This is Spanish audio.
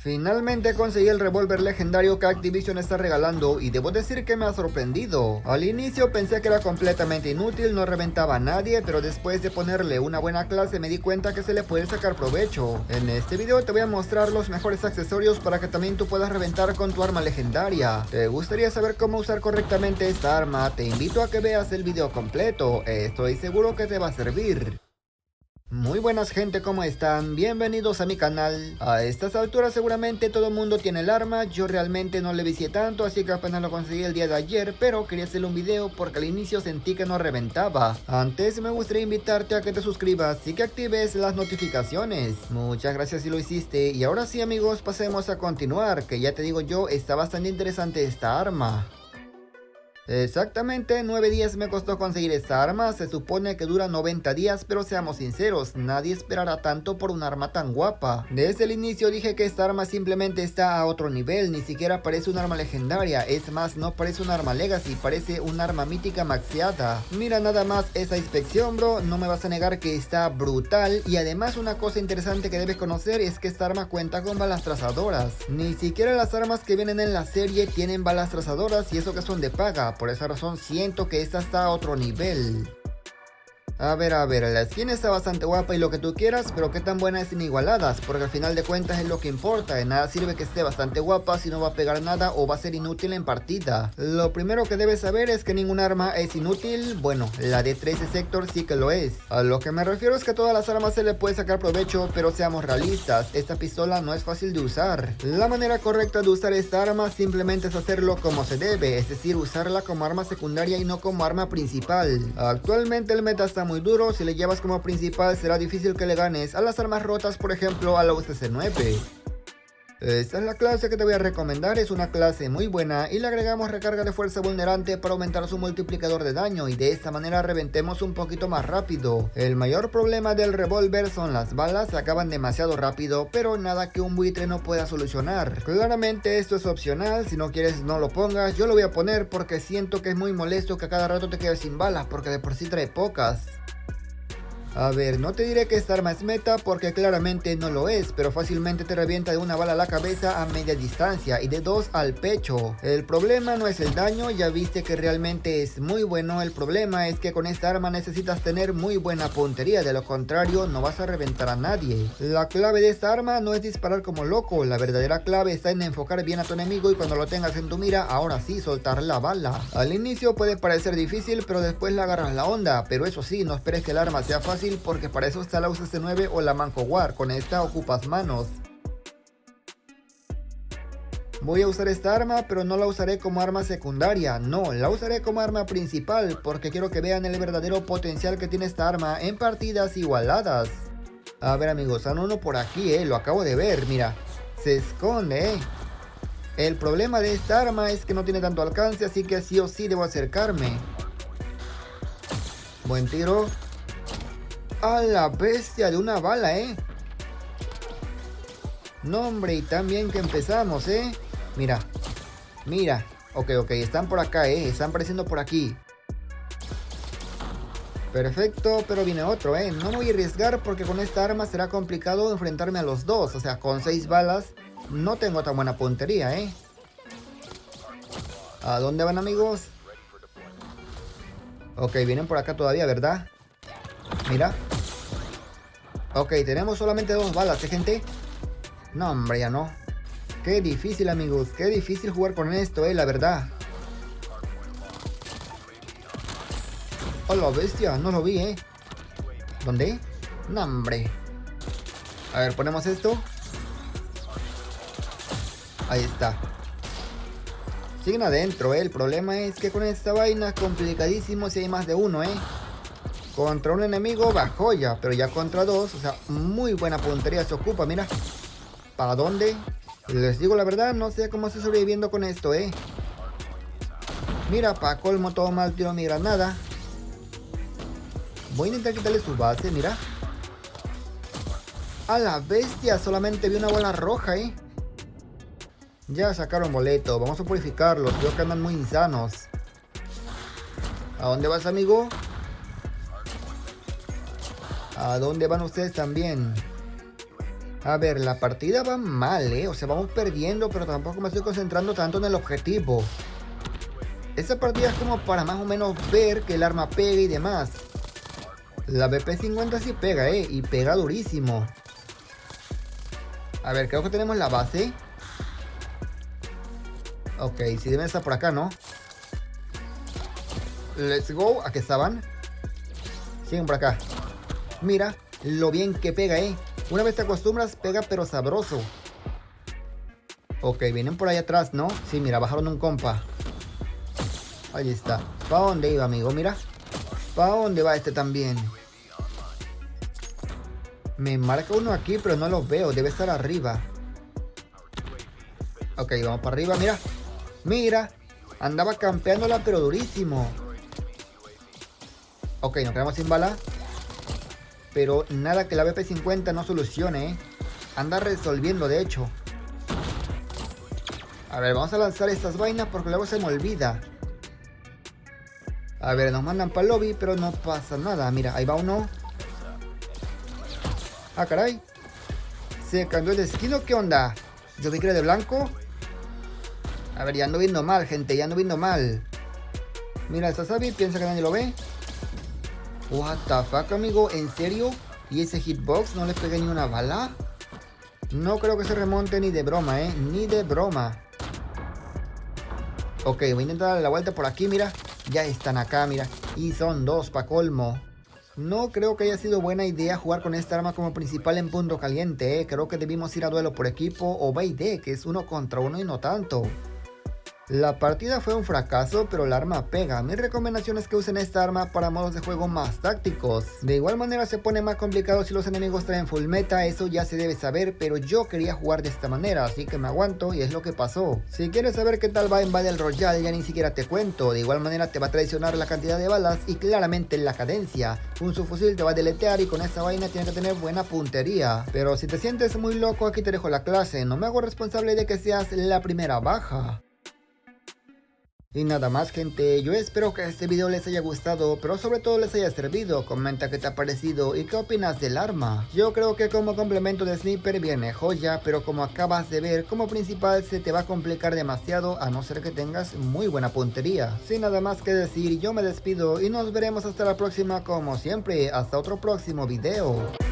Finalmente conseguí el revólver legendario que Activision está regalando y debo decir que me ha sorprendido. Al inicio pensé que era completamente inútil, no reventaba a nadie, pero después de ponerle una buena clase me di cuenta que se le puede sacar provecho. En este video te voy a mostrar los mejores accesorios para que también tú puedas reventar con tu arma legendaria. ¿Te gustaría saber cómo usar correctamente esta arma? Te invito a que veas el video completo, estoy seguro que te va a servir. Muy buenas gente, ¿cómo están? Bienvenidos a mi canal. A estas alturas seguramente todo el mundo tiene el arma, yo realmente no le vicié tanto, así que apenas lo conseguí el día de ayer, pero quería hacerle un video porque al inicio sentí que no reventaba. Antes me gustaría invitarte a que te suscribas y que actives las notificaciones. Muchas gracias si lo hiciste, y ahora sí amigos, pasemos a continuar, que ya te digo yo, está bastante interesante esta arma. Exactamente 9 días me costó conseguir esta arma, se supone que dura 90 días, pero seamos sinceros, nadie esperará tanto por un arma tan guapa. Desde el inicio dije que esta arma simplemente está a otro nivel, ni siquiera parece un arma legendaria, es más, no parece un arma legacy, parece un arma mítica maxiada. Mira nada más esa inspección bro, no me vas a negar que está brutal, y además una cosa interesante que debes conocer es que esta arma cuenta con balas trazadoras. Ni siquiera las armas que vienen en la serie tienen balas trazadoras y eso que son de paga. Por esa razón siento que esta está a otro nivel. A ver, la skin está bastante guapa y lo que tú quieras, pero qué tan buena es en igualadas, porque al final de cuentas es lo que importa. De nada sirve que esté bastante guapa si no va a pegar nada o va a ser inútil en partida. Lo primero que debes saber es que ninguna arma es inútil, bueno, la de 13 Sector sí que lo es. A lo que me refiero es que a todas las armas se le puede sacar provecho, pero seamos realistas, esta pistola no es fácil de usar. La manera correcta de usar esta arma simplemente es hacerlo como se debe, es decir, usarla como arma secundaria y no como arma principal. Actualmente el meta está muy duro, si le llevas como principal será difícil que le ganes a las armas rotas, por ejemplo a la UCC9. Esta es la clase que te voy a recomendar, es una clase muy buena y le agregamos recarga de fuerza vulnerante para aumentar su multiplicador de daño y de esta manera reventemos un poquito más rápido. El mayor problema del revólver son las balas, se acaban demasiado rápido, pero nada que un buitre no pueda solucionar. Claramente esto es opcional, si no quieres no lo pongas, yo lo voy a poner porque siento que es muy molesto que a cada rato te quedes sin balas porque de por sí trae pocas. A ver, no te diré que esta arma es meta porque claramente no lo es, pero fácilmente te revienta de una bala a la cabeza a media distancia y de 2 al pecho. El problema no es el daño, ya viste que realmente es muy bueno, el problema es que con esta arma necesitas tener muy buena puntería, de lo contrario no vas a reventar a nadie. La clave de esta arma no es disparar como loco, la verdadera clave está en enfocar bien a tu enemigo y cuando lo tengas en tu mira, ahora sí soltar la bala. Al inicio puede parecer difícil, pero después le agarras la onda, pero eso sí, no esperes que el arma sea fácil porque para eso está la UCC9 o la Manco War, con esta ocupas manos. Voy a usar esta arma, pero no la usaré como arma secundaria, no, la usaré como arma principal, porque quiero que vean el verdadero potencial que tiene esta arma en partidas igualadas. A ver amigos, hay uno por aquí, lo acabo de ver, mira, se esconde, El problema de esta arma es que no tiene tanto alcance, así que sí o sí debo acercarme. Buen tiro. A la bestia de una bala, No, hombre, y tan bien que empezamos, Mira. Ok, están por acá, están apareciendo por aquí. Perfecto, pero viene otro, No me voy a arriesgar porque con esta arma será complicado enfrentarme a los dos. O sea, con 6 balas no tengo tan buena puntería, ¿A dónde van, amigos? Ok, vienen por acá todavía, ¿verdad? Mira. Ok, tenemos solamente 2 balas, gente. No, hombre, ya no. Qué difícil, amigos. Qué difícil jugar con esto, la verdad. ¡Oh, la bestia! No lo vi, ¿Dónde? No, hombre. A ver, ponemos esto. Ahí está. Siguen adentro, El problema es que con esta vaina es complicadísimo si hay más de uno, Contra un enemigo va joya, pero ya contra 2, o sea, muy buena puntería se ocupa, mira. ¿Para dónde? Les digo la verdad, no sé cómo estoy sobreviviendo con esto, Mira, para colmo todo mal tiro mi granada. Voy a intentar quitarle su base, mira. A la bestia, solamente vi una bola roja, Ya sacaron boleto, vamos a purificarlos, creo que andan muy insanos. ¿A dónde vas, amigo? ¿A dónde van ustedes también? A ver, la partida va mal, O sea, vamos perdiendo, pero tampoco me estoy concentrando tanto en el objetivo. Esta partida es como para más o menos ver que el arma pega y demás. La BP50 sí pega, y pega durísimo. A ver, creo que tenemos la base. Ok, si deben estar por acá, ¿no? Let's go. Aquí estaban. Siguen por acá. Mira lo bien que pega, Una vez te acostumbras, pega pero sabroso. Ok, vienen por ahí atrás, ¿no? Sí, mira, bajaron un compa. Ahí está. ¿Para dónde iba, amigo? Mira. ¿Para dónde va este también? Me marca uno aquí, pero no lo veo. Debe estar arriba. Ok, vamos para arriba, mira. Mira. Andaba campeándola, pero durísimo. Ok, nos quedamos sin bala. Pero nada que la BP50 no solucione, Anda resolviendo, de hecho. A ver, vamos a lanzar estas vainas porque luego se me olvida. A ver, nos mandan para el lobby, pero no pasa nada. Mira, ahí va uno. Ah, caray. Se cambió el destino, ¿qué onda? Yo vi que era de blanco. A ver, ya ando viendo mal, gente, ya ando viendo mal. Mira, el Sasabi piensa que nadie lo ve. What the fuck, amigo, ¿en serio? ¿Y ese hitbox no le pegué ni una bala? No creo que se remonte ni de broma, ni de broma. Ok, voy a intentar darle la vuelta por aquí, mira. Ya están acá, mira. Y son dos pa' colmo. No creo que haya sido buena idea jugar con esta arma como principal en punto caliente, Creo que debimos ir a duelo por equipo o B&D, que es 1 contra 1 y no tanto. La partida fue un fracaso, pero el arma pega. Mi recomendación es que usen esta arma para modos de juego más tácticos. De igual manera se pone más complicado si los enemigos traen full meta, eso ya se debe saber, pero yo quería jugar de esta manera, así que me aguanto y es lo que pasó. Si quieres saber qué tal va en Battle Royale, ya ni siquiera te cuento. De igual manera te va a traicionar la cantidad de balas y claramente la cadencia. Un subfusil te va a deletear y con esta vaina tienes que tener buena puntería. Pero si te sientes muy loco, aquí te dejo la clase. No me hago responsable de que seas la primera baja. Y nada más, gente, yo espero que este video les haya gustado, pero sobre todo les haya servido. Comenta qué te ha parecido y qué opinas del arma. Yo creo que como complemento de sniper viene joya, pero como acabas de ver, como principal se te va a complicar demasiado a no ser que tengas muy buena puntería. Sin nada más que decir, yo me despido y nos veremos hasta la próxima como siempre. Hasta otro próximo video.